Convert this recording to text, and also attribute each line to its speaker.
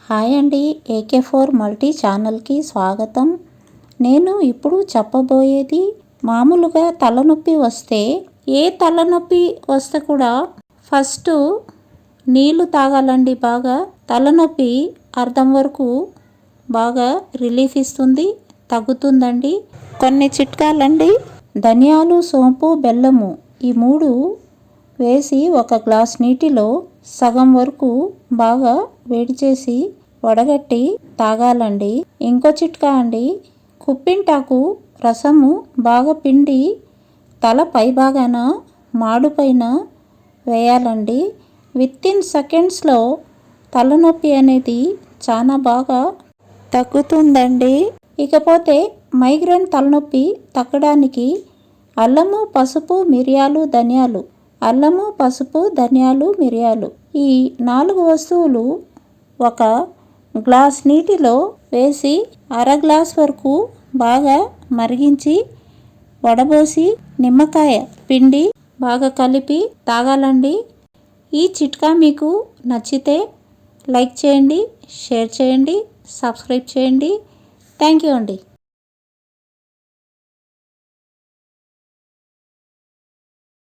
Speaker 1: Hi అండి, AK4 multi ఛానల్కి స్వాగతం. నేను ఇప్పుడు చెప్పబోయేది మామూలుగా తలనొప్పి వస్తే ఏ తలనొప్పి వస్తే కూడా ఫస్ట్ నీళ్లు తాగాలండి. బాగా తలనొప్పి అర్ధం వరకు బాగా రిలీఫ్ ఇస్తుంది, తగ్గుతుందండి. కొన్ని చిట్కాలండి. ధనియాలు, సోంపు, బెల్లము ఈ 3 వేసి ఒక గ్లాస్ నీటిలో సగం వరకు బాగా వేడి చేసి వడగట్టి తాగాలండి. ఇంకో చిట్కా అండి, కుప్పింటాకు రసము బాగా పిండి తల పైభాగాన మాడుపైన వేయాలండి. వితిన్ సెకండ్స్లో తలనొప్పి అనేది చాలా బాగా తగ్గుతుందండి. ఇకపోతే మైగ్రేన్ తలనొప్పి తగ్గడానికి అల్లము, పసుపు, మిరియాలు, ధనియాలు, అల్లము, పసుపు, ధనియాలు, మిరియాలు ఈ 4 వస్తువులు ఒక గ్లాస్ నీటిలో వేసి అర గ్లాస్ వరకు బాగా మరిగించి వడబోసి నిమ్మకాయ పిండి బాగా కలిపి తాగాలండి. ఈ చిట్కా మీకు నచ్చితే లైక్ చేయండి, షేర్ చేయండి, సబ్స్క్రైబ్ చేయండి. థ్యాంక్ యూ అండి.